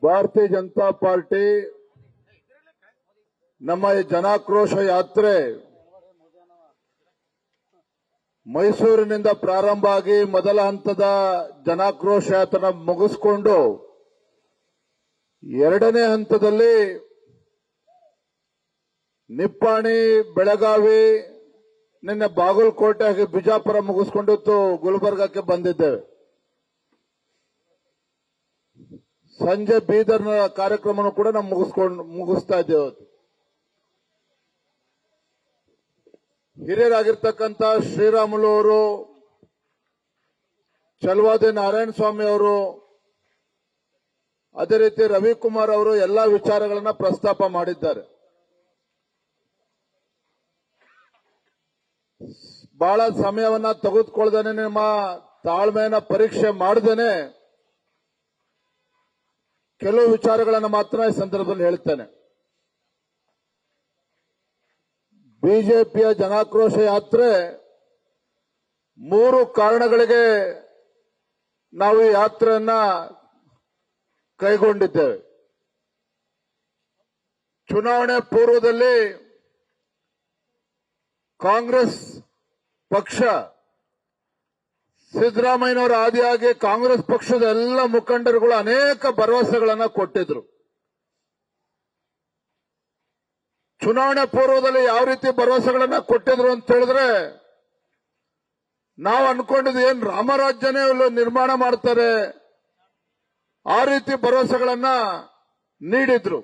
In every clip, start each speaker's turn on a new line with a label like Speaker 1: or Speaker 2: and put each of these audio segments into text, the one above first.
Speaker 1: ಭಾರತೀಯ ಜನತಾ ಪಾರ್ಟಿ ನಮ್ಮ ಈ ಜನಾಕ್ರೋಶ ಯಾತ್ರೆ ಮೈಸೂರಿನಿಂದ ಪ್ರಾರಂಭ ಆಗಿ ಮೊದಲ ಹಂತದ ಜನಾಕ್ರೋಶ ಯಾತ್ರೆ ಮುಗಿಸಿಕೊಂಡು ಎರಡನೇ ಹಂತದಲ್ಲಿ ನಿಪ್ಪಾಣಿ, ಬೆಳಗಾವಿ, ನಿನ್ನೆ ಬಾಗಲಕೋಟೆ ಹಾಗೆ ಬಿಜಾಪುರ ಮುಗಿಸ್ಕೊಂಡಿತ್ತು ಗುಲ್ಬರ್ಗಕ್ಕೆ ಬಂದಿದ್ದೇವೆ. ಸಂಜೆ ಬೀದರ್ನ ಕಾರ್ಯಕ್ರಮ ಕೂಡ ನಾವು ಮುಗಿಸ್ತಾ ಇದ್ದೇವೆ. ಹಿರಿಯರಾಗಿರ್ತಕ್ಕಂಥ ಶ್ರೀರಾಮುಲು ಅವರು, ಚಲವಾದಿ ನಾರಾಯಣ ಸ್ವಾಮಿ ಅವರು, ಅದೇ ರೀತಿ ರವಿಕುಮಾರ್ ಅವರು ಎಲ್ಲಾ ವಿಚಾರಗಳನ್ನ ಪ್ರಸ್ತಾಪ ಮಾಡಿದ್ದಾರೆ. ಬಹಳ ಸಮಯವನ್ನ ತೆಗೆದುಕೊಳ್ಳದೇನೆ, ನಿಮ್ಮ ತಾಳ್ಮೆಯನ್ನ ಪರೀಕ್ಷೆ ಮಾಡದೇನೆ ಕೆಲವು ವಿಚಾರಗಳನ್ನು ಮಾತ್ರ ಈ ಸಂದರ್ಭದಲ್ಲಿ ಹೇಳ್ತೇನೆ. ಬಿಜೆಪಿಯ ಜನಾಕ್ರೋಶ ಯಾತ್ರೆ 3 ಕಾರಣಗಳಿಗೆ ನಾವು ಈ ಯಾತ್ರೆಯನ್ನ ಕೈಗೊಂಡಿದ್ದೇವೆ. ಚುನಾವಣೆ ಪೂರ್ವದಲ್ಲಿ ಕಾಂಗ್ರೆಸ್ ಪಕ್ಷ ಸಿದ್ದರಾಮಯ್ಯನವರ ಆದಿಯಾಗಿ ಕಾಂಗ್ರೆಸ್ ಪಕ್ಷದ ಎಲ್ಲ ಮುಖಂಡರುಗಳು ಅನೇಕ ಭರವಸೆಗಳನ್ನು ಕೊಟ್ಟಿದ್ರು. ಚುನಾವಣೆ ಪೂರ್ವದಲ್ಲಿ ಯಾವ ರೀತಿ ಭರವಸೆಗಳನ್ನ ಕೊಟ್ಟಿದ್ರು ಅಂತ ಹೇಳಿದ್ರೆ, ನಾವು ಅನ್ಕೊಂಡಿದ್ದು ಏನ್ ರಾಮರಾಜ್ಯನೇ ನಿರ್ಮಾಣ ಮಾಡ್ತಾರೆ, ಆ ರೀತಿ ಭರವಸೆಗಳನ್ನ ನೀಡಿದ್ರು.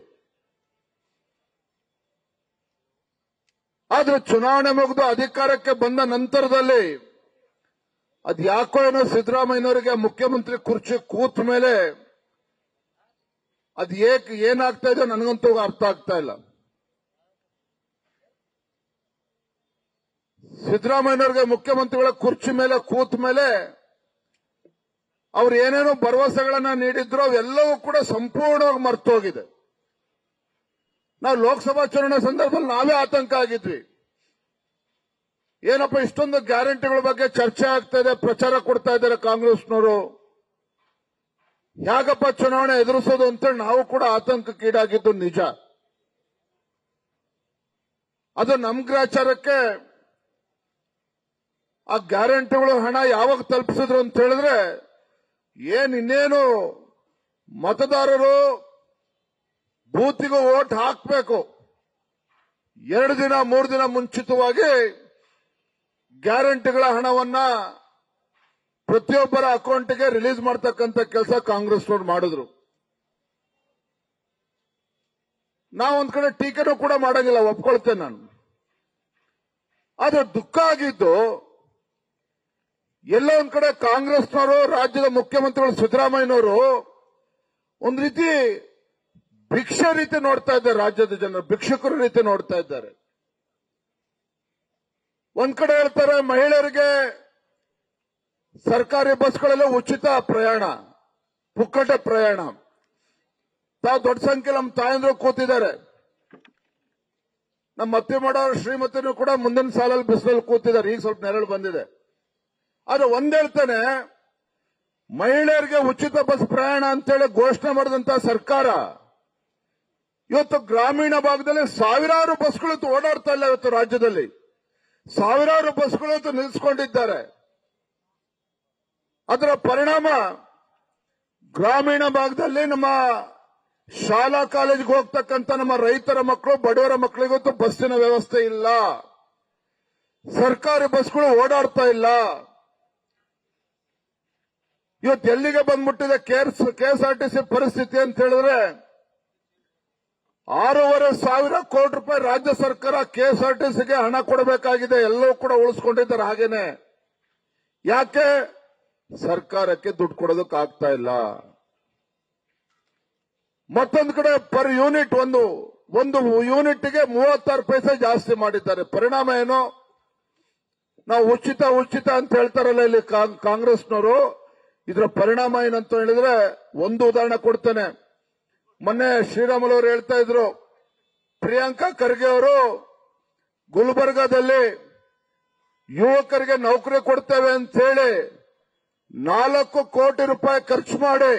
Speaker 1: ಆದ್ರೆ ಚುನಾವಣೆ ಮುಗಿದು ಅಧಿಕಾರಕ್ಕೆ ಬಂದ ನಂತರದಲ್ಲಿ ಅದ್ಯಾಕೋ ಏನೋ ಸಿದ್ದರಾಮಯ್ಯನವರಿಗೆ ಮುಖ್ಯಮಂತ್ರಿ ಕುರ್ಚಿ ಕೂತ ಮೇಲೆ ಏನಾಗ್ತಾ ಇದೆ ನನಗಂತೂ ಅರ್ಥ ಆಗ್ತಾ ಇಲ್ಲ. ಸಿದ್ದರಾಮಯ್ಯನವರಿಗೆ ಮುಖ್ಯಮಂತ್ರಿಗಳ ಕುರ್ಚಿ ಮೇಲೆ ಕೂತ ಮೇಲೆ ಅವ್ರು ಏನೇನೋ ಭರವಸೆಗಳನ್ನ ನೀಡಿದ್ರು ಅವೆಲ್ಲವೂ ಕೂಡ ಸಂಪೂರ್ಣವಾಗಿ ಮರ್ತೋಗಿದೆ. ನಾವು ಲೋಕಸಭಾ ಚುನಾವಣೆ ಸಂದರ್ಭದಲ್ಲಿ ನಾವೇ ಆತಂಕ ಆಗಿದ್ವಿ. ಏನಪ್ಪ ಇಷ್ಟೊಂದು ಗ್ಯಾರಂಟಿಗಳ ಬಗ್ಗೆ ಚರ್ಚೆ ಆಗ್ತಾ ಇದೆ, ಪ್ರಚಾರ ಕೊಡ್ತಾ ಇದ್ದಾರೆ ಕಾಂಗ್ರೆಸ್ನವರು, ಹೇಗಪ್ಪ ಚುನಾವಣೆ ಎದುರಿಸೋದು ಅಂತೇಳಿ ನಾವು ಕೂಡ ಆತಂಕಕ್ಕೀಡಾಗಿದ್ದು ನಿಜ. ಅದು ನಮ್ಮ ಗ್ರಾಚಾರಕ್ಕೆ ಆ ಗ್ಯಾರಂಟಿಗಳು ಹಣ ಯಾವಾಗ ತಲುಪಿಸಿದ್ರು ಅಂತ ಹೇಳಿದ್ರೆ, ಇನ್ನೇನು ಮತದಾರರು ಬೂತಿಗೂ ವೋಟ್ ಹಾಕಬೇಕು, 2 ದಿನ 3 ದಿನ ಮುಂಚಿತವಾಗಿ ಗ್ಯಾರಂಟಿಗಳ ಹಣವನ್ನ ಪ್ರತಿಯೊಬ್ಬರ ಅಕೌಂಟ್ಗೆ ರಿಲೀಸ್ ಮಾಡತಕ್ಕಂತ ಕೆಲಸ ಕಾಂಗ್ರೆಸ್ನವರು ಮಾಡಿದ್ರು. ನಾವು ಒಂದ್ ಕಡೆ ಟೀಕೆನೂ ಕೂಡ ಮಾಡಂಗಿಲ್ಲ, ಒಪ್ಕೊಳ್ತೇನೆ ನಾನು. ಆದ್ರೆ ದುಃಖ ಆಗಿದ್ದು, ಎಲ್ಲ ಒಂದ್ ಕಡೆ ಕಾಂಗ್ರೆಸ್ನವರು, ರಾಜ್ಯದ ಮುಖ್ಯಮಂತ್ರಿಗಳು ಸಿದ್ದರಾಮಯ್ಯನವರು ಒಂದ್ ರೀತಿ ಭಿಕ್ಷೆ ರೀತಿ ನೋಡ್ತಾ ಇದ್ದಾರೆ, ರಾಜ್ಯದ ಜನರು ಭಿಕ್ಷುಕರ ರೀತಿ ನೋಡ್ತಾ ಇದ್ದಾರೆ. ಒಂದ್ ಕಡೆ ಹೇಳ್ತಾರೆ ಮಹಿಳೆಯರಿಗೆ ಸರ್ಕಾರಿ ಬಸ್ಗಳಲ್ಲಿ ಉಚಿತ ಪ್ರಯಾಣ, ಪುಕ್ಕಟ ಪ್ರಯಾಣ. ತಾವು ದೊಡ್ಡ ಸಂಖ್ಯೆಯಲ್ಲಿ ನಮ್ಮ ತಾಯಂದ್ರು ಕೂತಿದ್ದಾರೆ. ನಮ್ಮ ಅತ್ತೆ ಮಾಡೋರು ಶ್ರೀಮತಿನೂ ಕೂಡ ಮುಂದಿನ ಸಾಲಲ್ಲಿ ಬಿಸಿಲಲ್ಲಿ ಕೂತಿದ್ದಾರೆ, ಈಗ ಸ್ವಲ್ಪ ನೆರಳು ಬಂದಿದೆ. ಆದ್ರೆ ಒಂದ್ ಹೇಳ್ತಾನೆ, ಮಹಿಳೆಯರಿಗೆ ಉಚಿತ ಬಸ್ ಪ್ರಯಾಣ ಅಂತೇಳಿ ಘೋಷಣೆ ಮಾಡಿದಂತ ಸರ್ಕಾರ ಇವತ್ತು ಗ್ರಾಮೀಣ ಭಾಗದಲ್ಲಿ ಸಾವಿರಾರು ಬಸ್ಗಳು ಓಡಾಡ್ತಾ ಇಲ್ಲ. ಇವತ್ತು ರಾಜ್ಯದಲ್ಲಿ ಸಾವಿರಾರು ಬಸ್ಗಳು ನಿಲ್ಲಿಸಿಕೊಂಡಿದ್ದಾರೆ. ಅದರ ಪರಿಣಾಮ ಗ್ರಾಮೀಣ ಭಾಗದಲ್ಲಿ ನಮ್ಮ ಶಾಲಾ ಕಾಲೇಜಿಗೆ ಹೋಗ್ತಕ್ಕಂಥ ನಮ್ಮ ರೈತರ ಮಕ್ಕಳು, ಬಡವರ ಮಕ್ಕಳಿಗಂತೂ ಬಸ್ಸಿನ ವ್ಯವಸ್ಥೆ ಇಲ್ಲ, ಸರ್ಕಾರಿ ಬಸ್ಗಳು ಓಡಾಡ್ತಾ ಇಲ್ಲ. ಇವತ್ತು ಎಲ್ಲಿಗೆ ಬಂದ್ಬಿಟ್ಟಿದೆ ಕೆಎಸ್ಆರ್ಟಿಸಿ ಪರಿಸ್ಥಿತಿ ಅಂತ ಹೇಳಿದ್ರೆ, 6,500 ಕೋಟಿ ರೂಪಾಯಿ ರಾಜ್ಯ ಸರ್ಕಾರ ಕೆಎಸ್ಆರ್ಟಿಸಿಗೆ ಹಣ ಕೊಡಬೇಕಾಗಿದೆ, ಎಲ್ಲವೂ ಕೂಡ ಉಳಿಸ್ಕೊಂಡಿದ್ದಾರೆ ಹಾಗೇನೆ. ಯಾಕೆ? ಸರ್ಕಾರಕ್ಕೆ ದುಡ್ಡು ಕೊಡೋದಕ್ಕಾಗ್ತಾ ಇಲ್ಲ. ಮತ್ತೊಂದು ಕಡೆ ಪರ್ ಯೂನಿಟ್ ಒಂದು ಯೂನಿಟ್ಗೆ 36 ಪೈಸೆ ಜಾಸ್ತಿ ಮಾಡಿದ್ದಾರೆ. ಪರಿಣಾಮ ಏನು? ನಾವು ಉಚಿತ ಅಂತ ಹೇಳ್ತಾರಲ್ಲ ಇಲ್ಲಿ ಕಾಂಗ್ರೆಸ್ನವರು, ಇದರ ಪರಿಣಾಮ ಏನಂತ ಹೇಳಿದ್ರೆ ಒಂದು ಉದಾಹರಣೆ ಕೊಡ್ತೇನೆ. ಮೊನ್ನೆ ಶ್ರೀರಾಮುಲು ಅವರು ಹೇಳ್ತಾ ಇದ್ರು, ಪ್ರಿಯಾಂಕಾ ಖರ್ಗೆ ಅವರು ಗುಲ್ಬರ್ಗಾದಲ್ಲಿ ಯುವಕರಿಗೆ ನೌಕರಿ ಕೊಡ್ತೇವೆ ಅಂತ ಹೇಳಿ 4 ಕೋಟಿ ರೂಪಾಯಿ ಖರ್ಚು ಮಾಡಿ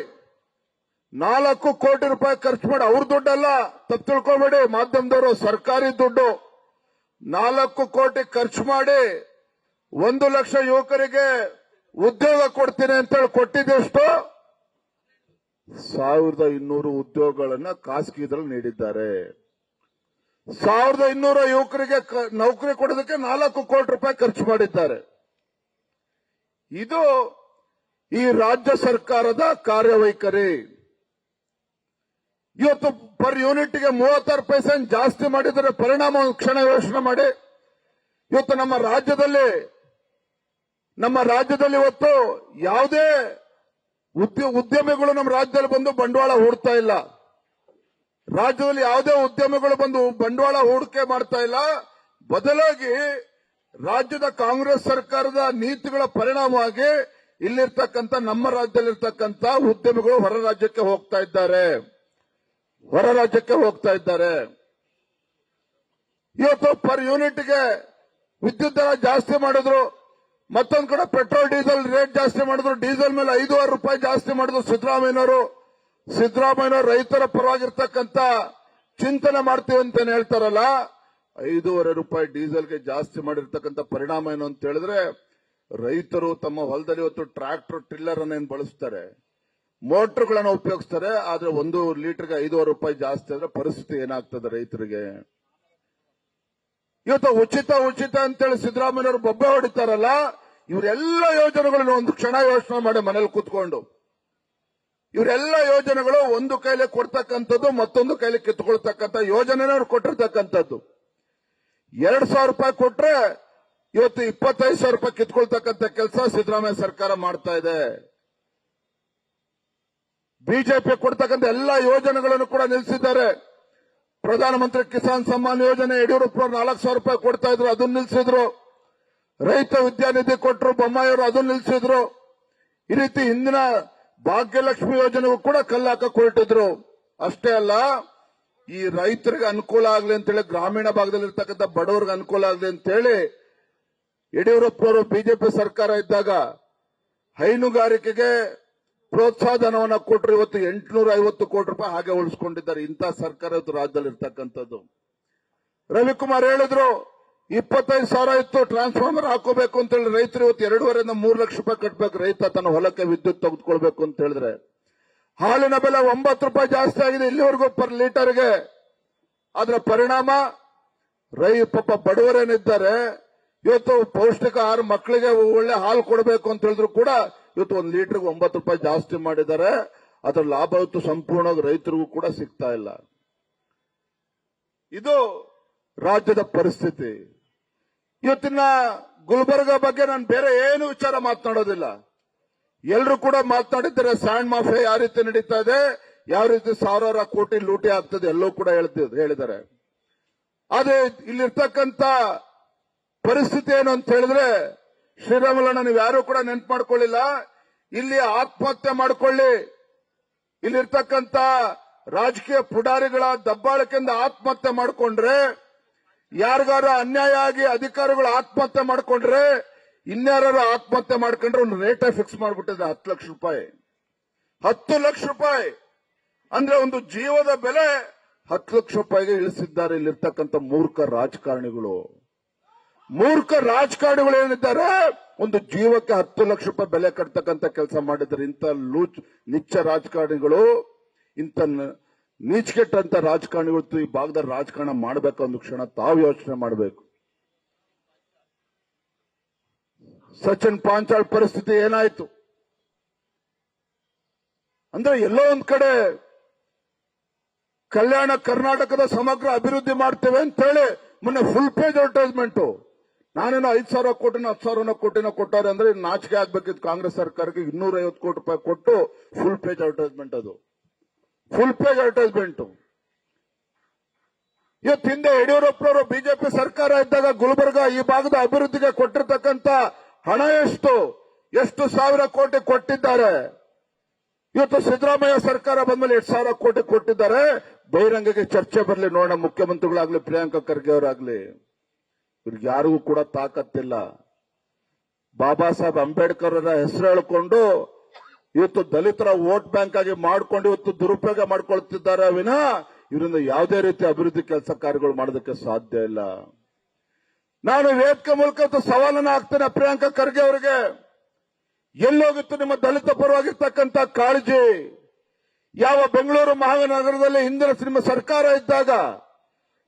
Speaker 1: 4 ಕೋಟಿ ರೂಪಾಯಿ ಖರ್ಚು ಮಾಡಿ, ಅವ್ರ ದುಡ್ಡಲ್ಲ, ತಪ್ಪು ತಿಳ್ಕೊಬೇಡಿ ಮಾಧ್ಯಮದವರು, ಸರ್ಕಾರಿ ದುಡ್ಡು 4 ಕೋಟಿ ಖರ್ಚು ಮಾಡಿ 1 ಲಕ್ಷ ಯುವಕರಿಗೆ ಉದ್ಯೋಗ ಕೊಡ್ತೀನಿ ಅಂತೇಳಿ ಕೊಟ್ಟಿದ್ದೆಷ್ಟು 1200 ಉದ್ಯೋಗಗಳನ್ನ ಖಾಸಗಿದ್ರಲ್ಲಿ ನೀಡಿದ್ದಾರೆ. 1200 ಯುವಕರಿಗೆ ನೌಕರಿ ಕೊಡೋದಕ್ಕೆ 4 ಕೋಟಿ ರೂಪಾಯಿ ಖರ್ಚು ಮಾಡಿದ್ದಾರೆ. ಇದು ಈ ರಾಜ್ಯ ಸರ್ಕಾರದ ಕಾರ್ಯವೈಖರಿ. ಇವತ್ತು ಪರ್ ಯೂನಿಟ್ಗೆ 36 ಪೈಸೆ ಜಾಸ್ತಿ ಮಾಡಿದರೆ ಪರಿಣಾಮ ಕ್ಷಣ ಯೋಚನೆ ಮಾಡಿ. ಇವತ್ತು ನಮ್ಮ ರಾಜ್ಯದಲ್ಲಿ ಇವತ್ತು ಯಾವುದೇ ಉದ್ಯಮಿಗಳು ನಮ್ಮ ರಾಜ್ಯದಲ್ಲಿ ಬಂದು ಬಂಡವಾಳ ಹೂಡ್ತಾ ಇಲ್ಲ. ರಾಜ್ಯದಲ್ಲಿ ಯಾವುದೇ ಉದ್ಯಮಿಗಳು ಬಂದು ಬಂಡವಾಳ ಹೂಡಿಕೆ ಮಾಡ್ತಾ ಇಲ್ಲ. ಬದಲಾಗಿ ರಾಜ್ಯದ ಕಾಂಗ್ರೆಸ್ ಸರ್ಕಾರದ ನೀತಿಗಳ ಪರಿಣಾಮವಾಗಿ ಇಲ್ಲಿರ್ತಕ್ಕಂಥ ನಮ್ಮ ರಾಜ್ಯದಲ್ಲಿರ್ತಕ್ಕಂಥ ಉದ್ಯಮಿಗಳು ಹೊರ ರಾಜ್ಯಕ್ಕೆ ಹೋಗ್ತಾ ಇದ್ದಾರೆ. ಇವತ್ತು ಪರ್ ಯೂನಿಟ್ಗೆ ವಿದ್ಯುತ್ ದರ ಜಾಸ್ತಿ ಮಾಡಿದ್ರು, ಮತ್ತೊಂದು ಕಡೆ ಪೆಟ್ರೋಲ್ ಡೀಸೆಲ್ ರೇಟ್ ಜಾಸ್ತಿ ಮಾಡಿದ್ರು, ಡೀಸೆಲ್ ಮೇಲೆ 5.5 ರೂಪಾಯಿ ಜಾಸ್ತಿ ಮಾಡಿದ್ರು. ಸಿದ್ದರಾಮಯ್ಯನವರು ರೈತರ ಪರವಾಗಿರ್ತಕ್ಕಂಥ ಚಿಂತನೆ ಮಾಡ್ತೀವಿ ಅಂತ ಹೇಳ್ತಾರಲ್ಲ, 5.5 ರೂಪಾಯಿ ಡೀಸೆಲ್ಗೆ ಜಾಸ್ತಿ ಮಾಡಿರ್ತಕ್ಕಂಥ ಪರಿಣಾಮ ಏನು ಅಂತ ಹೇಳಿದ್ರೆ, ರೈತರು ತಮ್ಮ ಹೊಲದಲ್ಲಿ ಇವತ್ತು ಟ್ರ್ಯಾಕ್ಟರ್ ಟಿಲ್ಲರ್ ಅನ್ನೇನು ಬಳಸ್ತಾರೆ, ಮೋಟರ್ಗಳನ್ನು ಉಪಯೋಗಿಸ್ತಾರೆ. ಆದ್ರೆ 1 ಲೀಟರ್ಗೆ 5.5 ರೂಪಾಯಿ ಜಾಸ್ತಿ ಆದ್ರೆ ಪರಿಸ್ಥಿತಿ ಏನಾಗ್ತದೆ ರೈತರಿಗೆ? ಇವತ್ತು ಉಚಿತ ಅಂತೇಳಿ ಸಿದ್ದರಾಮಯ್ಯವರು ಬೊಬ್ಬೆ ಹೊಡಿತಾರಲ್ಲ, ಇವರೆಲ್ಲ ಯೋಜನೆಗಳನ್ನು ಒಂದು ಕ್ಷಣ ಯೋಚನೆ ಮಾಡಿ ಮನೇಲಿ ಕೂತ್ಕೊಂಡು, ಇವರೆಲ್ಲ ಯೋಜನೆಗಳು ಒಂದು ಕೈಲಿ ಕೊಡ್ತಕ್ಕಂಥದ್ದು, ಮತ್ತೊಂದು ಕೈಲಿ ಕಿತ್ಕೊಳ್ತಕ್ಕಂಥ ಯೋಜನೆನ ಕೊಟ್ಟಿರ್ತಕ್ಕಂಥದ್ದು. 2,000 ರೂಪಾಯಿ ಕೊಟ್ರೆ ಇವತ್ತು 25,000 ರೂಪಾಯಿ ಕಿತ್ಕೊಳ್ತಕ್ಕಂಥ ಕೆಲಸ ಸಿದ್ದರಾಮಯ್ಯ ಸರ್ಕಾರ ಮಾಡ್ತಾ ಇದೆ. ಬಿಜೆಪಿ ಕೊಡ್ತಕ್ಕಂಥ ಎಲ್ಲ ಯೋಜನೆಗಳನ್ನು ಕೂಡ ನಿಲ್ಲಿಸಿದ್ದಾರೆ. ಪ್ರಧಾನಮಂತ್ರಿ ಕಿಸಾನ್ ಸಮ್ಮಾನ್ ಯೋಜನೆ ಯಡಿಯೂರಪ್ಪ 4,000 ರೂಪಾಯಿ ಕೊಡ್ತಾ ಇದ್ರು, ಅದನ್ನ ನಿಲ್ಲಿಸಿದ್ರು. ರೈತ ವಿದ್ಯಾನಿಧಿ ಕೊಟ್ಟರು, ಬೊಮ್ಮಾಯಿಯವರು ಅದನ್ನ ನಿಲ್ಲಿಸಿದ್ರು. ಈ ರೀತಿ ಹಿಂದಿನ ಭಾಗ್ಯಲಕ್ಷ್ಮಿ ಯೋಜನೆಗೂ ಕೂಡ ಕಲ್ಲಾಕಕ್ಕೆ ಹೊರಟಿದ್ರು. ಅಷ್ಟೇ ಅಲ್ಲ, ಈ ರೈತರಿಗೆ ಅನುಕೂಲ ಆಗಲಿ ಅಂತೇಳಿ, ಗ್ರಾಮೀಣ ಭಾಗದಲ್ಲಿರ್ತಕ್ಕಂಥ ಬಡವರಿಗೆ ಅನುಕೂಲ ಆಗಲಿ ಅಂತೇಳಿ ಯಡಿಯೂರಪ್ಪ ಅವರು ಬಿಜೆಪಿ ಸರ್ಕಾರ ಇದ್ದಾಗ ಹೈನುಗಾರಿಕೆಗೆ ಪ್ರೋತ್ಸಾಹಧನವನ್ನು ಕೊಟ್ಟರು. ಇವತ್ತು 850 ಕೋಟಿ ರೂಪಾಯಿ ಹಾಗೆ ಉಳಿಸಿಕೊಂಡಿದ್ದಾರೆ. ಇಂಥ ಸರ್ಕಾರ ಇವತ್ತು ರಾಜ್ಯದಲ್ಲಿ ಇರ್ತಕ್ಕಂಥದ್ದು. ರವಿಕುಮಾರ್ ಹೇಳಿದ್ರು 25,000 ಇತ್ತು, ಟ್ರಾನ್ಸ್ಫಾರ್ಮರ್ ಹಾಕೋಬೇಕು ಅಂತ ಹೇಳಿ ರೈತರು ಇವತ್ತು 2.5 3 ಲಕ್ಷ ರೂಪಾಯಿ ಕಟ್ಟಬೇಕು. ರೈತ ತನ್ನ ಹೊಲಕ್ಕೆ ವಿದ್ಯುತ್ ತೆಗೆದುಕೊಳ್ಬೇಕು ಅಂತ ಹೇಳಿದ್ರೆ, ಹಾಲಿನ ಬೆಲೆ 9 ರೂಪಾಯಿ ಜಾಸ್ತಿ ಆಗಿದೆ ಇಲ್ಲಿವರೆಗೂ ಪರ್ ಲೀಟರ್ಗೆ. ಅದರ ಪರಿಣಾಮ ಪಾಪ ಬಡವರೇನಿದ್ದಾರೆ, ಇವತ್ತು ಪೌಷ್ಟಿಕ ಆಹಾರ ಮಕ್ಕಳಿಗೆ ಒಳ್ಳೆ ಹಾಲು ಕೊಡಬೇಕು ಅಂತ ಹೇಳಿದ್ರು ಕೂಡ ಇವತ್ತು 1 ಲೀಟರ್ಗೆ 9 ರೂಪಾಯಿ ಜಾಸ್ತಿ ಮಾಡಿದ್ದಾರೆ. ಅದರ ಲಾಭ ಇವತ್ತು ಸಂಪೂರ್ಣವಾಗಿ ರೈತರಿಗೂ ಕೂಡ ಸಿಗ್ತಾ ಇಲ್ಲ. ಇದು ರಾಜ್ಯದ ಪರಿಸ್ಥಿತಿ. ಇವತ್ತಿನ ಗುಲ್ಬರ್ಗ ಬಗ್ಗೆ ನಾನು ಬೇರೆ ಏನು ವಿಚಾರ ಮಾತನಾಡೋದಿಲ್ಲ. ಎಲ್ಲರೂ ಕೂಡ ಮಾತನಾಡಿದ್ದಾರೆ. ಸ್ಯಾಂಡ್ ಮಾಫಿಯಾ ಯಾವ ರೀತಿ ನಡೀತಾ ಇದೆ, ಯಾವ ರೀತಿ ಸಾವಿರಾರು ಕೋಟಿ ಲೂಟಿ ಆಗ್ತದೆ, ಎಲ್ಲವೂ ಕೂಡ ಹೇಳಿದ್ದಾರೆ. ಆದ್ರೆ ಇಲ್ಲಿರ್ತಕ್ಕಂಥ ಪರಿಸ್ಥಿತಿ ಏನು ಅಂತ ಹೇಳಿದ್ರೆ, ಶ್ರೀರಾಮುಲಣ್ಣ ನೀವು ಯಾರು ಕೂಡ ನೆನ್ಪು ಮಾಡ್ಕೊಳ್ಳಿಲ್ಲ. ಇಲ್ಲಿ ಆತ್ಮಹತ್ಯೆ ಮಾಡ್ಕೊಳ್ಳಿ, ಇಲ್ಲಿರ್ತಕ್ಕಂಥ ರಾಜಕೀಯ ಪುಡಾರಿಗಳ ದಬ್ಬಾಳಿಕೆಯಿಂದ ಆತ್ಮಹತ್ಯೆ ಮಾಡಿಕೊಂಡ್ರೆ, ಯಾರಿಗಾರ ಅನ್ಯಾಯ ಆಗಿ ಅಧಿಕಾರಿಗಳು ಆತ್ಮಹತ್ಯೆ ಮಾಡಿಕೊಂಡ್ರೆ, ಇನ್ಯಾರು ಆತ್ಮಹತ್ಯೆ ಮಾಡ್ಕೊಂಡ್ರೆ ಒಂದು ರೇಟೇ ಫಿಕ್ಸ್ ಮಾಡಿಬಿಟ್ಟಿದೆ 10 ಲಕ್ಷ ರೂಪಾಯಿ. 10 ಲಕ್ಷ ರೂಪಾಯಿ ಅಂದ್ರೆ ಒಂದು ಜೀವದ ಬೆಲೆ 10 ಲಕ್ಷ ರೂಪಾಯಿಗೆ ಇಳಿಸಿದ್ದಾರೆ ಇಲ್ಲಿರ್ತಕ್ಕಂಥ ಮೂರ್ಖ ರಾಜಕಾರಣಿಗಳು ಏನಿದ್ದಾರೆ, ಒಂದು ಜೀವಕ್ಕೆ 10 ಲಕ್ಷ ರೂಪಾಯಿ ಬೆಲೆ ಕಟ್ತಕ್ಕಂಥ ಕೆಲಸ ಮಾಡಿದ್ದಾರೆ. ಇಂಥ ನಿಚ್ಚ ರಾಜಕಾರಣಿಗಳು, ಇಂಥ ನೀಚಕೆಟ್ಟಂತ ರಾಜಕಾರಣಿಗಳು ಈ ಭಾಗದ ರಾಜಕಾರಣ ಮಾಡಬೇಕು. ಒಂದು ಕ್ಷಣ ತಾವು ಯೋಚನೆ ಮಾಡಬೇಕು. ಸಚಿನ್ ಪಾಂಚಾಳ್ ಪರಿಸ್ಥಿತಿ ಏನಾಯ್ತು ಅಂದ್ರೆ, ಎಲ್ಲೋ ಒಂದ್ ಕಡೆ ಕಲ್ಯಾಣ ಕರ್ನಾಟಕದ ಸಮಗ್ರ ಅಭಿವೃದ್ಧಿ ಮಾಡ್ತೇವೆ ಅಂತ ಹೇಳಿ ಮೊನ್ನೆ ಫುಲ್ ಪೇಜ್ ಅಡ್ವರ್ಟೈಸ್ಮೆಂಟ್, ನಾನೇನೋ 5,000 ಕೋಟಿನೋ 10,000 ಕೋಟಿನೋ ಕೊಟ್ಟಾರೆ ಅಂದ್ರೆ ನಾಚಿಕೆ ಆಗ್ಬೇಕಿತ್ತು ಕಾಂಗ್ರೆಸ್ ಸರ್ಕಾರಕ್ಕೆ. 250 ಕೋಟಿ ರೂಪಾಯಿ ಕೊಟ್ಟು ಫುಲ್ ಪೇಜ್ ಅಡ್ವರ್ಟೈಸ್ಮೆಂಟ್. ಅದು ಫುಲ್ ಪೇಜ್ ಅಡ್ವರ್ಟೈಸ್ಮೆಂಟ್. ಇವತ್ತು ಹಿಂದೆ ಯಡಿಯೂರಪ್ಪನವರು ಬಿಜೆಪಿ ಸರ್ಕಾರ ಇದ್ದಾಗ ಗುಲ್ಬರ್ಗ ಈ ಭಾಗದ ಅಭಿವೃದ್ಧಿಗೆ ಕೊಟ್ಟಿರ್ತಕ್ಕಂಥ ಹಣ ಎಷ್ಟು ಸಾವಿರ ಕೋಟಿ ಕೊಟ್ಟಿದ್ದಾರೆ. ಇವತ್ತು ಸಿದ್ದರಾಮಯ್ಯ ಸರ್ಕಾರ ಬಂದ್ಮೇಲೆ 2,000 ಕೋಟಿ ಕೊಟ್ಟಿದ್ದಾರೆ. ಬಹಿರಂಗಕ್ಕೆ ಚರ್ಚೆ ಬರಲಿ ನೋಡೋಣ, ಮುಖ್ಯಮಂತ್ರಿಗಳಾಗ್ಲಿ ಪ್ರಿಯಾಂಕಾ ಖರ್ಗೆ ಅವರಾಗ್ಲಿ. ಇವ್ರಿಗೆ ಯಾರಿಗೂ ಕೂಡ ತಾಕತ್ತಿಲ್ಲ. ಬಾಬಾ ಸಾಹೇಬ್ ಅಂಬೇಡ್ಕರ್ ಅವರ ಹೆಸರು ಹೇಳಿಕೊಂಡು ಇವತ್ತು ದಲಿತರ ವೋಟ್ ಬ್ಯಾಂಕ್ ಆಗಿ ಮಾಡ್ಕೊಂಡು ಇವತ್ತು ದುರುಪಯೋಗ ಮಾಡ್ಕೊಳ್ತಿದ್ದಾರೆ ವಿನಃ ಇವರಿಂದ ಯಾವುದೇ ರೀತಿ ಅಭಿವೃದ್ಧಿ ಕೆಲಸ ಕಾರ್ಯಗಳು ಮಾಡೋದಕ್ಕೆ ಸಾಧ್ಯ ಇಲ್ಲ. ನಾನು ವೇದಿಕೆ ಮೂಲಕ ಸವಾಲನ್ನು ಹಾಕ್ತೇನೆ ಪ್ರಿಯಾಂಕಾ ಖರ್ಗೆ ಅವರಿಗೆ. ಎಲ್ಲೋಗಿತ್ತು ನಿಮ್ಮ ದಲಿತ ಪರವಾಗಿರ್ತಕ್ಕಂಥ ಕಾಳಜಿ? ಯಾವ ಬೆಂಗಳೂರು ಮಹಾನಗರದಲ್ಲಿ ಹಿಂದಿನ ನಿಮ್ಮ ಸರ್ಕಾರ ಇದ್ದಾಗ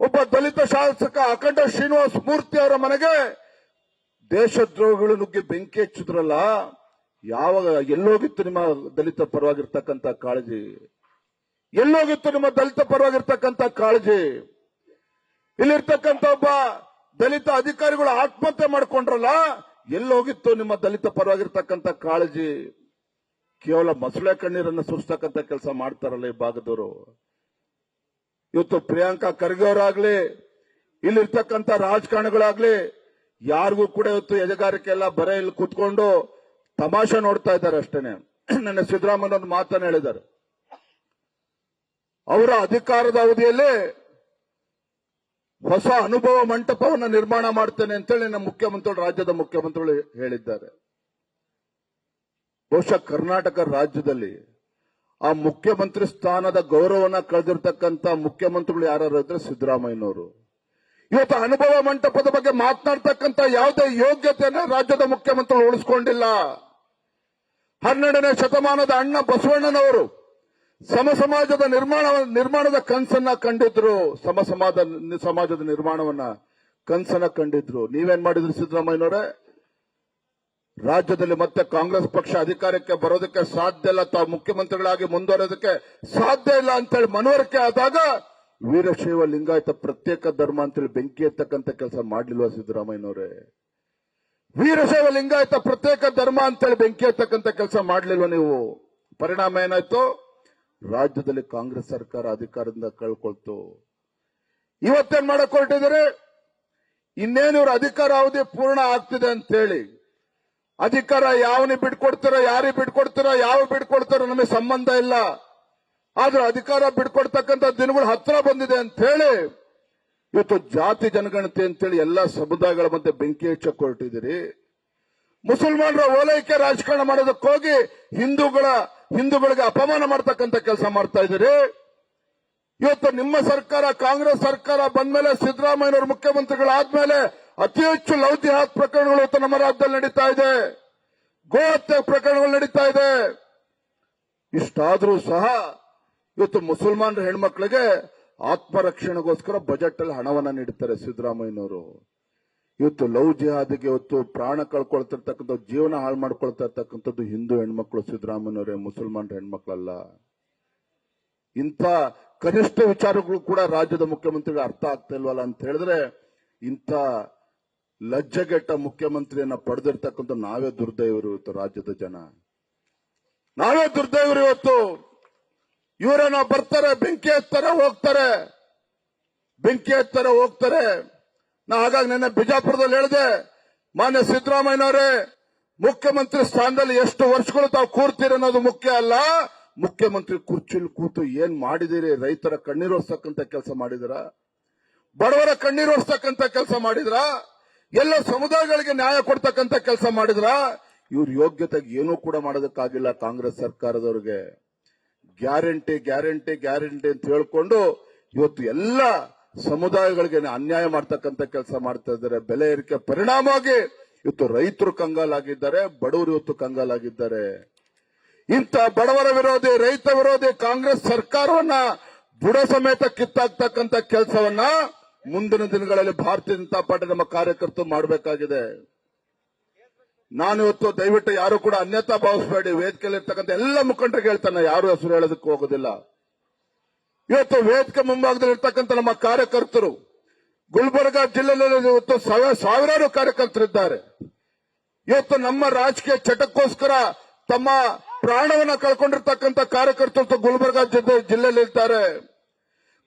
Speaker 1: ಒಬ್ಬ ದಲಿತ ಶಾಸಕ ಅಖಂಡ ಶ್ರೀನಿವಾಸ ಮೂರ್ತಿ ಅವರ ಮನೆಗೆ ದೇಶದ್ರೋಹಿಗಳು ನುಗ್ಗಿ ಬೆಂಕಿ ಹಚ್ಚಿದ್ರಲ್ಲ, ಯಾವಾಗ ಎಲ್ಲೋಗಿತ್ತು ನಿಮ್ಮ ದಲಿತ ಪರವಾಗಿರ್ತಕ್ಕಂಥ ಕಾಳಜಿ? ಎಲ್ಲೋಗಿತ್ತು ನಿಮ್ಮ ದಲಿತ ಪರವಾಗಿರ್ತಕ್ಕಂಥ ಕಾಳಜಿ? ಇಲ್ಲಿರ್ತಕ್ಕಂಥ ಒಬ್ಬ ದಲಿತ ಅಧಿಕಾರಿಗಳು ಆತ್ಮಹತ್ಯೆ ಮಾಡಿಕೊಂಡ್ರಲ್ಲ, ಎಲ್ಲೋಗಿತ್ತು ನಿಮ್ಮ ದಲಿತ ಪರವಾಗಿರ್ತಕ್ಕಂಥ ಕಾಳಜಿ? ಕೇವಲ ಮೊಸಳೆ ಕಣ್ಣೀರನ್ನು ಸುರಿಸ್ತಕ್ಕಂಥ ಕೆಲಸ ಮಾಡ್ತಾರಲ್ಲ ಈ ಭಾಗದವರು. ಇವತ್ತು ಪ್ರಿಯಾಂಕಾ ಖರ್ಗೆ ಅವರಾಗ್ಲಿ, ಇಲ್ಲಿರ್ತಕ್ಕಂಥ ರಾಜಕಾರಣಿಗಳಾಗ್ಲಿ ಯಾರಿಗೂ ಕೂಡ ಇವತ್ತು ಎದೆಗಾರಿಕೆ ಎಲ್ಲ ಬರ ಇಲ್ಲಿ ಕೂತ್ಕೊಂಡು ತಮಾಷೆ ನೋಡ್ತಾ ಇದ್ದಾರೆ ಅಷ್ಟೇನೆ. ನನ್ನ ಸಿದ್ದರಾಮಯ್ಯ ಒಂದು ಮಾತನ್ನು ಹೇಳಿದ್ದಾರೆ, ಅವರ ಅಧಿಕಾರದ ಅವಧಿಯಲ್ಲಿ ಹೊಸ ಅನುಭವ ಮಂಟಪವನ್ನು ನಿರ್ಮಾಣ ಮಾಡ್ತೇನೆ ಅಂತೇಳಿ ನಮ್ಮ ಮುಖ್ಯಮಂತ್ರಿಗಳು, ರಾಜ್ಯದ ಮುಖ್ಯಮಂತ್ರಿಗಳು ಹೇಳಿದ್ದಾರೆ. ಬಹುಶಃ ಕರ್ನಾಟಕ ರಾಜ್ಯದಲ್ಲಿ ಆ ಮುಖ್ಯಮಂತ್ರಿ ಸ್ಥಾನದ ಗೌರವನ ಕಳೆದಿರ್ತಕ್ಕಂಥ ಮುಖ್ಯಮಂತ್ರಿಗಳು ಯಾರು ಇದ್ರೆ ಸಿದ್ದರಾಮಯ್ಯನವರು. ಇವತ್ತು ಅನುಭವ ಮಂಟಪದ ಬಗ್ಗೆ ಮಾತನಾಡ್ತಕ್ಕಂಥ ಯಾವುದೇ ಯೋಗ್ಯತೆಯನ್ನು ರಾಜ್ಯದ ಮುಖ್ಯಮಂತ್ರಿಗಳು ಉಳಿಸಿಕೊಂಡಿಲ್ಲ. 12ನೇ ಶತಮಾನದ ಅಣ್ಣ ಬಸವಣ್ಣನವರು ಸಮಾಜದ ನಿರ್ಮಾಣದ ಕನಸನ್ನ ಕಂಡಿದ್ರು. ಸಮಾಜದ ನಿರ್ಮಾಣವನ್ನ ಕನಸನ್ನ ಕಂಡಿದ್ರು. ನೀವೇನ್ ಮಾಡಿದ್ರಿ ಸಿದ್ದರಾಮಯ್ಯನವರೇ? ರಾಜ್ಯದಲ್ಲಿ ಮತ್ತೆ ಕಾಂಗ್ರೆಸ್ ಪಕ್ಷ ಅಧಿಕಾರಕ್ಕೆ ಬರೋದಕ್ಕೆ ಸಾಧ್ಯ ಇಲ್ಲ, ತಾವು ಮುಖ್ಯಮಂತ್ರಿಗಳಾಗಿ ಮುಂದುವರೋದಕ್ಕೆ ಸಾಧ್ಯ ಇಲ್ಲ ಅಂತೇಳಿ ಮನವರಿಕೆ ಆದಾಗ ವೀರಶೈವ ಲಿಂಗಾಯತ ಪ್ರತ್ಯೇಕ ಧರ್ಮ ಅಂತೇಳಿ ಬೆಂಕಿ ಎತ್ತಕ್ಕಂಥ ಕೆಲಸ ಮಾಡ್ಲಿಲ್ವಾ ಸಿದ್ದರಾಮಯ್ಯನವರೇ? ವೀರಶೈವ ಲಿಂಗಾಯತ ಪ್ರತ್ಯೇಕ ಧರ್ಮ ಅಂತೇಳಿ ಬೆಂಕಿ ಎತ್ತಕ್ಕಂಥ ಕೆಲಸ ಮಾಡ್ಲಿಲ್ವಾ ನೀವು? ಪರಿಣಾಮ ಏನಾಯ್ತು? ರಾಜ್ಯದಲ್ಲಿ ಕಾಂಗ್ರೆಸ್ ಸರ್ಕಾರ ಅಧಿಕಾರದಿಂದ ಕಳ್ಕೊಳ್ತು. ಇವತ್ತೇನ್ ಮಾಡಕ್ ಹೊರಟಿದ್ದಾರೆ? ಇನ್ನೇನು ಇವ್ರ ಅಧಿಕಾರ ಅವಧಿ ಪೂರ್ಣ ಆಗ್ತಿದೆ ಅಂತ ಹೇಳಿ ಅಧಿಕಾರ ಯಾವನಿಗೆ ಬಿಟ್ಕೊಡ್ತಾರೋ, ಯಾರಿಗೆ ಬಿಟ್ಕೊಡ್ತಾರೋ, ಯಾವ ಬಿಟ್ಕೊಡ್ತಾರೋ ನಮಗೆ ಸಂಬಂಧ ಇಲ್ಲ, ಆದ್ರೆ ಅಧಿಕಾರ ಬಿಟ್ಕೊಡ್ತಕ್ಕಂಥ ದಿನಗಳು ಹತ್ರ ಬಂದಿದೆ ಅಂತ ಹೇಳಿ ಇವತ್ತು ಜಾತಿ ಜನಗಣತಿ ಅಂತೇಳಿ ಎಲ್ಲಾ ಸಮುದಾಯಗಳ ಮಧ್ಯೆ ಬೆಂಕಿ ಹಚ್ಚಕ್ಕೆ ಹೊರಟಿದ್ದೀರಿ. ಮುಸಲ್ಮಾನರ ಓಲೈಕೆ ರಾಜಕಾರಣ ಮಾಡೋದಕ್ಕೋಗಿ ಹಿಂದೂಗಳಿಗೆ ಅಪಮಾನ ಮಾಡ್ತಕ್ಕಂಥ ಕೆಲಸ ಮಾಡ್ತಾ ಇದ್ದೀರಿ. ಇವತ್ತು ನಿಮ್ಮ ಸರ್ಕಾರ, ಕಾಂಗ್ರೆಸ್ ಸರ್ಕಾರ ಬಂದ್ಮೇಲೆ, ಸಿದ್ದರಾಮಯ್ಯನವರು ಮುಖ್ಯಮಂತ್ರಿಗಳಾದ್ಮೇಲೆ ಅತಿ ಹೆಚ್ಚು ಲವ್ ಜಿಹಾದ್ ಪ್ರಕರಣಗಳು ಇವತ್ತು ನಮ್ಮ ರಾಜ್ಯದಲ್ಲಿ ನಡೀತಾ ಇದೆ. ಗೋಹತ್ಯೆ ಪ್ರಕರಣಗಳು ನಡೀತಾ ಇದೆ. ಇಷ್ಟಾದ್ರೂ ಸಹ ಇವತ್ತು ಮುಸಲ್ಮಾನರ ಹೆಣ್ಮಕ್ಳಿಗೆ ಆತ್ಮರಕ್ಷಣೆಗೋಸ್ಕರ ಬಜೆಟ್ ಅಲ್ಲಿ ಹಣವನ್ನ ನೀಡುತ್ತಾರೆ ಸಿದ್ದರಾಮಯ್ಯನವರು. ಇವತ್ತು ಲವ್ ಜಿಹಾದಿಗೆ ಇವತ್ತು ಪ್ರಾಣ ಕಳ್ಕೊಳ್ತಿರ್ತಕ್ಕಂಥ, ಜೀವನ ಹಾಳು ಮಾಡ್ಕೊಳ್ತಾ ಇರ್ತಕ್ಕಂಥದ್ದು ಹಿಂದೂ ಹೆಣ್ಮಕ್ಳು ಸಿದ್ದರಾಮಯ್ಯನವರೇ, ಮುಸಲ್ಮಾನರ ಹೆಣ್ಮಕ್ಳಲ್ಲ. ಇಂಥ ಕನಿಷ್ಠ ವಿಚಾರಗಳು ಕೂಡ ರಾಜ್ಯದ ಮುಖ್ಯಮಂತ್ರಿಗೆ ಅರ್ಥ ಆಗ್ತಾ ಇಲ್ವಲ್ಲ ಅಂತ ಹೇಳಿದ್ರೆ, ಇಂಥ ಲಜ್ಜೆಗೆಟ್ಟ ಮುಖ್ಯಮಂತ್ರಿಯನ್ನ ಪಡೆದಿರ್ತಕ್ಕಂಥ ನಾವೇ ದುರ್ದೈವರು. ಇವತ್ತು ರಾಜ್ಯದ ಜನ ನಾವೇ ದುರ್ದೈವರು. ಇವತ್ತು ಇವರೇನೋ ಬರ್ತಾರೆ, ಬೆಂಕಿ ಎತ್ತಾರೆ, ಹೋಗ್ತಾರೆ. ನಾ ಹಾಗಾಗಿ ನನ್ನ ಬಿಜಾಪುರದಲ್ಲಿ ಹೇಳಿದೆ, ಮಾನ್ಯ ಸಿದ್ದರಾಮಯ್ಯನವರೇ, ಮುಖ್ಯಮಂತ್ರಿ ಸ್ಥಾನದಲ್ಲಿ ಎಷ್ಟು ವರ್ಷಗಳು ತಾವು ಕೂರ್ತೀರಿ ಅನ್ನೋದು ಮುಖ್ಯ ಅಲ್ಲ, ಮುಖ್ಯಮಂತ್ರಿ ಕುರ್ಚಿಲಿ ಕೂತು ಏನ್ ಮಾಡಿದಿರಿ? ರೈತರ ಕಣ್ಣೀರೋರ್ಸ್ತಕ್ಕಂಥ ಕೆಲಸ ಮಾಡಿದಿರ? ಬಡವರ ಕಣ್ಣೀರೋರ್ಸ್ತಕ್ಕಂಥ ಕೆಲಸ ಮಾಡಿದ್ರ? ಎಲ್ಲ ಸಮುದಾಯಗಳಿಗೆ ನ್ಯಾಯ ಕೊಡ್ತಕ್ಕಂಥ ಕೆಲಸ ಮಾಡಿದ್ರ? ಇವ್ರ ಯೋಗ್ಯತೆಗೆ ಏನೂ ಕೂಡ ಮಾಡೋದಕ್ಕಾಗಿಲ್ಲ ಕಾಂಗ್ರೆಸ್ ಸರ್ಕಾರದವ್ರಿಗೆ. ಗ್ಯಾರಂಟಿ ಅಂತ ಹೇಳ್ಕೊಂಡು ಇವತ್ತು ಎಲ್ಲ ಸಮುದಾಯಗಳಿಗೆ ಅನ್ಯಾಯ ಮಾಡ್ತಕ್ಕಂಥ ಕೆಲಸ ಮಾಡ್ತಾ ಇದ್ದಾರೆ. ಬೆಲೆ ಏರಿಕೆ ಪರಿಣಾಮವಾಗಿ ಇವತ್ತು ರೈತರು ಕಂಗಾಲಾಗಿದ್ದಾರೆ, ಬಡವರು ಇವತ್ತು ಕಂಗಾಲಾಗಿದ್ದಾರೆ. ಇಂಥ ಬಡವರ ವಿರೋಧಿ, ರೈತ ವಿರೋಧಿ ಕಾಂಗ್ರೆಸ್ ಸರ್ಕಾರವನ್ನ ಬುಡ ಸಮೇತ ಕಿತ್ತಾಕ್ತಕ್ಕಂಥ ಕೆಲಸವನ್ನ ಮುಂದಿನ ದಿನಗಳಲ್ಲಿ ಭಾರತೀಯ ಜನತಾ ಪಾರ್ಟಿ ನಮ್ಮ ಕಾರ್ಯಕರ್ತರು ಮಾಡಬೇಕಾಗಿದೆ. ನಾನಿವತ್ತು ದಯವಿಟ್ಟು ಯಾರು ಕೂಡ ಅನ್ಯತಾ ಭಾವಿಸಬೇಡಿ. ವೇದಿಕೆಯಲ್ಲಿ ಇರ್ತಕ್ಕಂಥ ಎಲ್ಲ ಮುಖಂಡರಿಗೆ ಹೇಳ್ತಾನೆ, ಯಾರು ಹೆಸರು ಹೇಳೋದಕ್ಕೆ ಹೋಗೋದಿಲ್ಲ. ಇವತ್ತು ವೇದಿಕೆ ಮುಂಭಾಗದಲ್ಲಿ ಇರ್ತಕ್ಕಂಥ ನಮ್ಮ ಕಾರ್ಯಕರ್ತರು, ಗುಲ್ಬರ್ಗಾ ಜಿಲ್ಲೆಯಲ್ಲಿ ಇವತ್ತು ಸಾವಿರಾರು ಕಾರ್ಯಕರ್ತರಿದ್ದಾರೆ. ಇವತ್ತು ನಮ್ಮ ರಾಜಕೀಯ ಚಟಕ್ಕೋಸ್ಕರ ತಮ್ಮ ಪ್ರಾಣವನ್ನ ಕಳ್ಕೊಂಡಿರ್ತಕ್ಕಂಥ ಕಾರ್ಯಕರ್ತರು ಗುಲ್ಬರ್ಗಾ ಜಿಲ್ಲೆಯಲ್ಲಿ ಇರ್ತಾರೆ.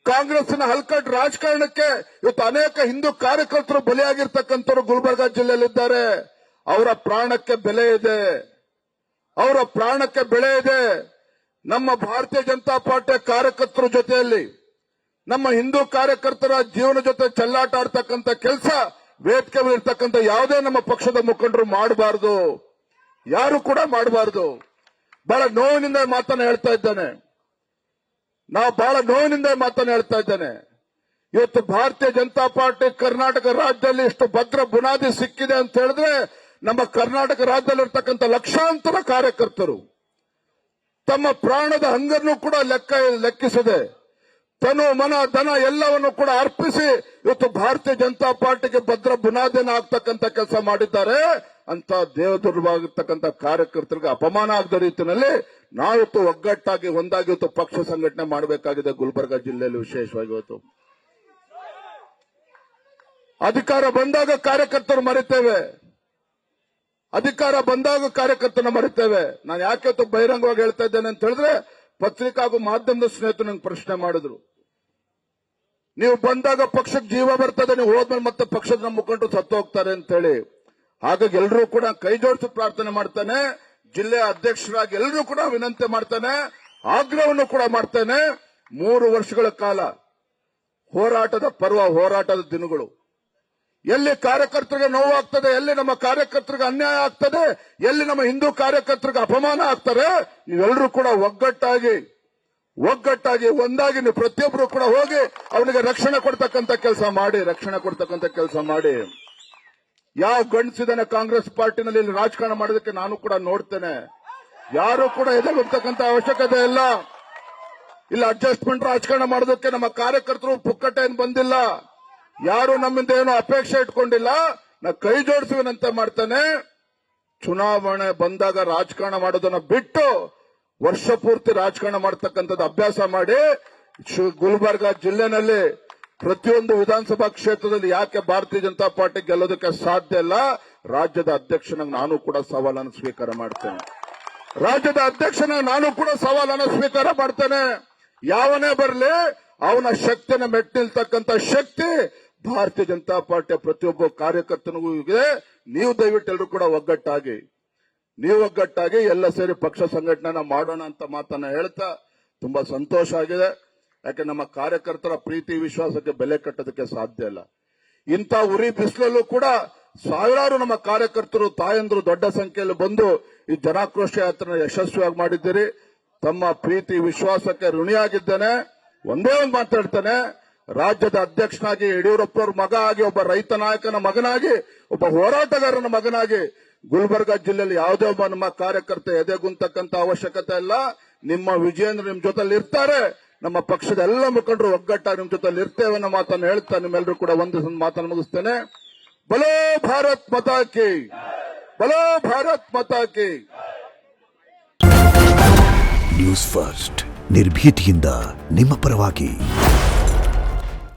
Speaker 1: ಕಾಂಗ್ರೆಸ್ನ ಹಲ್ಕಟ್ ರಾಜಕಾರಣಕ್ಕೆ ಇವತ್ತು ಅನೇಕ ಹಿಂದೂ ಕಾರ್ಯಕರ್ತರು ಬಲಿಯಾಗಿರ್ತಕ್ಕಂಥವ್ರು ಗುಲ್ಬರ್ಗಾ ಜಿಲ್ಲೆಯಲ್ಲಿದ್ದಾರೆ. ಅವರ ಪ್ರಾಣಕ್ಕೆ ಬೆಲೆ ಇದೆ. ನಮ್ಮ ಭಾರತೀಯ ಜನತಾ ಪಾರ್ಟಿಯ ಕಾರ್ಯಕರ್ತರ ಜೊತೆಯಲ್ಲಿ ನಮ್ಮ ಹಿಂದೂ ಕಾರ್ಯಕರ್ತರ ಜೀವನ ಜೊತೆ ಚೆಲ್ಲಾಟ ಆಡ್ತಕ್ಕಂಥ ಕೆಲಸ ವೇದಿಕೆ ಮೇಲೆ ಇರ್ತಕ್ಕಂಥ ಯಾವುದೇ ನಮ್ಮ ಪಕ್ಷದ ಮುಖಂಡರು ಮಾಡಬಾರದು, ಯಾರು ಕೂಡ ಮಾಡಬಾರದು. ಬಹಳ ನೋವಿನಿಂದ ಮಾತನ್ನ ಹೇಳ್ತಾ ಇದ್ದೇನೆ. ಇವತ್ತು ಭಾರತೀಯ ಜನತಾ ಪಾರ್ಟಿ ಕರ್ನಾಟಕ ರಾಜ್ಯದಲ್ಲಿ ಇಷ್ಟು ಭದ್ರ ಬುನಾದಿ ಸಿಕ್ಕಿದೆ ಅಂತ ಹೇಳಿದ್ರೆ ನಮ್ಮ ಕರ್ನಾಟಕ ರಾಜ್ಯದಲ್ಲಿರ್ತಕ್ಕಂಥ ಲಕ್ಷಾಂತರ ಕಾರ್ಯಕರ್ತರು ತಮ್ಮ ಪ್ರಾಣದ ಹಂಗನ್ನು ಕೂಡ ಲೆಕ್ಕಿಸದೆ ತನು ಮನ ಧನ ಎಲ್ಲವನ್ನು ಕೂಡ ಅರ್ಪಿಸಿ ಇವತ್ತು ಭಾರತೀಯ ಜನತಾ ಪಾರ್ಟಿಗೆ ಭದ್ರ ಬುನಾದಿಯನ್ನು ಆಗ್ತಕ್ಕಂಥ ಕೆಲಸ ಮಾಡಿದ್ದಾರೆ. ಅಂತ ದೇವದುರ್ಗವಾಗಿರ್ತಕ್ಕಂಥ ಕಾರ್ಯಕರ್ತರಿಗೆ ಅಪಮಾನ ಆಗದ ರೀತಿಯಲ್ಲಿ ನಾವಿತ್ತು ಒಗ್ಗಟ್ಟಾಗಿ ಒಂದಾಗಿ ಇವತ್ತು ಪಕ್ಷ ಸಂಘಟನೆ ಮಾಡಬೇಕಾಗಿದೆ. ಗುಲ್ಬರ್ಗ ಜಿಲ್ಲೆಯಲ್ಲಿ ವಿಶೇಷವಾಗಿ ಇವತ್ತು ಅಧಿಕಾರ ಬಂದಾಗ ಕಾರ್ಯಕರ್ತರು ಮರಿತೇವೆ. ನಾನು ಯಾಕೆ ಬಹಿರಂಗವಾಗಿ ಹೇಳ್ತಾ ಇದ್ದೇನೆ ಅಂತ ಹೇಳಿದ್ರೆ, ಪತ್ರಿಕಾ ಹಾಗೂ ಮಾಧ್ಯಮದ ಸ್ನೇಹಿತರು ನಂಗೆ ಪ್ರಶ್ನೆ ಮಾಡಿದ್ರು, ನೀವು ಬಂದಾಗ ಪಕ್ಷಕ್ಕೆ ಜೀವ ಬರ್ತದೆ, ನೀವು ಹೋದ್ಮೇಲೆ ಮತ್ತೆ ಪಕ್ಷದ ಮುಖಂಡರು ಸತ್ತು ಹೋಗ್ತಾರೆ ಅಂತ ಹೇಳಿ. ಹಾಗಾಗಿ ಎಲ್ಲರೂ ಕೂಡ ಕೈ ಜೋಡಿಸಿ ಪ್ರಾರ್ಥನೆ ಮಾಡ್ತಾನೆ. ಜಿಲ್ಲೆಯ ಅಧ್ಯಕ್ಷರಾಗಿ ಎಲ್ಲರೂ ಕೂಡ ವಿನಂತಿ ಮಾಡ್ತಾನೆ, ಆಗ್ರಹವನ್ನು ಕೂಡ ಮಾಡ್ತಾನೆ. 3 ವರ್ಷಗಳ ಕಾಲ ಹೋರಾಟದ ಪರ್ವ, ಹೋರಾಟದ ದಿನಗಳು, ಎಲ್ಲಿ ಕಾರ್ಯಕರ್ತರಿಗೆ ನೋವಾಗ್ತದೆ, ಎಲ್ಲಿ ನಮ್ಮ ಕಾರ್ಯಕರ್ತರಿಗೆ ಅನ್ಯಾಯ ಆಗ್ತದೆ, ಎಲ್ಲಿ ನಮ್ಮ ಹಿಂದೂ ಕಾರ್ಯಕರ್ತರಿಗೆ ಅಪಮಾನ ಆಗ್ತಾರೆ, ನೀವೆಲ್ಲರೂ ಕೂಡ ಒಗ್ಗಟ್ಟಾಗಿ ಒಂದಾಗಿ ನೀವು ಪ್ರತಿಯೊಬ್ಬರು ಕೂಡ ಹೋಗಿ ಅವನಿಗೆ ರಕ್ಷಣೆ ಕೊಡ್ತಕ್ಕಂಥ ಕೆಲಸ ಮಾಡಿ. ಯಾವ ಗಂಡಸಿದನೆ ಕಾಂಗ್ರೆಸ್ ಪಾರ್ಟಿನಲ್ಲಿ ಇಲ್ಲಿ ರಾಜಕಾರಣ ಮಾಡೋದಕ್ಕೆ ನಾನು ಕೂಡ ನೋಡ್ತೇನೆ. ಯಾರು ಕೂಡ ಎದೆಗುಡ್ತಕ್ಕಂಥ ಅವಶ್ಯಕತೆ ಇಲ್ಲ. ಇಲ್ಲ ಅಡ್ಜಸ್ಟ್ಮೆಂಟ್ ರಾಜಕಾರಣ ಮಾಡೋದಕ್ಕೆ ನಮ್ಮ ಕಾರ್ಯಕರ್ತರು ಪುಕ್ಕಟ್ಟೆ ಏನು ಬಂದಿಲ್ಲ. ಯಾರು ನಮ್ಮಿಂದ ಏನೋ ಅಪೇಕ್ಷೆ ಇಟ್ಕೊಂಡಿಲ್ಲ. ನಾ ಕೈ ಜೋಡಿಸಿ ವಿನಂತಿ ಮಾಡ್ತಾನೆ, ಚುನಾವಣೆ ಬಂದಾಗ ರಾಜಕಾರಣ ಮಾಡೋದನ್ನ ಬಿಟ್ಟು ವರ್ಷ ಪೂರ್ತಿ ರಾಜಕಾರಣ ಮಾಡತಕ್ಕಂಥದ್ದು ಅಭ್ಯಾಸ ಮಾಡಿ. ಗುಲ್ಬರ್ಗ ಜಿಲ್ಲೆನಲ್ಲಿ ಪ್ರತಿಯೊಂದು ವಿಧಾನಸಭಾ ಕ್ಷೇತ್ರದಲ್ಲಿ ಯಾಕೆ ಭಾರತೀಯ ಜನತಾ ಪಾರ್ಟಿ ಗೆಲ್ಲೋದಕ್ಕೆ ಸಾಧ್ಯ ಇಲ್ಲ? ರಾಜ್ಯದ ಅಧ್ಯಕ್ಷನಾಗಿ ನಾನು ಕೂಡ ಸವಾಲನ್ನು ಸ್ವೀಕಾರ ಮಾಡ್ತೇನೆ. ಯಾವನೇ ಬರಲಿ ಅವನ ಶಕ್ತಿಯನ್ನು ಮೆಟ್ಟಿಲ್ತಕ್ಕಂಥ ಶಕ್ತಿ ಭಾರತೀಯ ಜನತಾ ಪಾರ್ಟಿಯ ಪ್ರತಿಯೊಬ್ಬ ಕಾರ್ಯಕರ್ತನಿಗೂ ಇದೆ. ನೀವು ದಯವಿಟ್ಟು ಎಲ್ಲರೂ ಕೂಡ ಒಗ್ಗಟ್ಟಾಗಿ ಎಲ್ಲ ಸೇರಿ ಪಕ್ಷ ಸಂಘಟನೆ ಮಾಡೋಣ ಅಂತ ಮಾತನ್ನ ಹೇಳ್ತಾ ತುಂಬಾ ಸಂತೋಷ ಆಗಿದೆ. ಯಾಕೆ ನಮ್ಮ ಕಾರ್ಯಕರ್ತರ ಪ್ರೀತಿ ವಿಶ್ವಾಸಕ್ಕೆ ಬೆಲೆ ಕಟ್ಟೋದಕ್ಕೆ ಸಾಧ್ಯ ಇಲ್ಲ. ಇಂಥ ಉರಿ ಬಿಸಿಲಲ್ಲೂ ಕೂಡ ಸಾವಿರಾರು ನಮ್ಮ ಕಾರ್ಯಕರ್ತರು ತಾಯಂದ್ರು ದೊಡ್ಡ ಸಂಖ್ಯೆಯಲ್ಲಿ ಬಂದು ಈ ಜನಾಕ್ರೋಶ ಯಾತ್ರೆ ಯಶಸ್ವಿಯಾಗಿ ಮಾಡಿದ್ದೀರಿ. ತಮ್ಮ ಪ್ರೀತಿ ವಿಶ್ವಾಸಕ್ಕೆ ಋಣಿಯಾಗಿದ್ದೇನೆ. ಒಂದೇ ಒಂದು ಮಾತಾಡ್ತಾನೆ, ರಾಜ್ಯದ ಅಧ್ಯಕ್ಷನಾಗಿ ಯಡಿಯೂರಪ್ಪವ್ರ ಮಗ ಆಗಿ, ಒಬ್ಬ ರೈತ ನಾಯಕನ ಮಗನಾಗಿ, ಒಬ್ಬ ಹೋರಾಟಗಾರನ ಮಗನಾಗಿ ಗುಲ್ಬರ್ಗ ಜಿಲ್ಲೆಯಲ್ಲಿ ಯಾವುದೇ ಒಬ್ಬ ನಮ್ಮ ಕಾರ್ಯಕರ್ತ ಎದೆಗುಂತಕ್ಕಂಥ ಅವಶ್ಯಕತೆ ಇಲ್ಲ. ನಿಮ್ಮ ವಿಜಯೇಂದ್ರ ನಿಮ್ ಜೊತೆಲಿ ಇರ್ತಾರೆ. ನಮ್ಮ ಪಕ್ಷದ ಎಲ್ಲ ಮುಖಂಡರು ಒಗ್ಗಟ್ಟಾಗಿ ನಿಮ್ ಜೊತೆಲಿ ಇರ್ತೇವೆ ಅನ್ನೋ ಮಾತನ್ನು ಹೇಳ್ತಾ ನಿಮ್ಮೆಲ್ಲರೂ ಕೂಡ ಒಂದು ಮಾತನ್ನು ಮುಗಿಸ್ತೇನೆ. ಬಲೋ ಭಾರತ್ ಮಾತಾ ಕಿ.
Speaker 2: ನ್ಯೂಸ್ ಫಸ್ಟ್, ನಿರ್ಭೀತಿಯಿಂದ ನಿಮ್ಮ ಪರವಾಗಿ.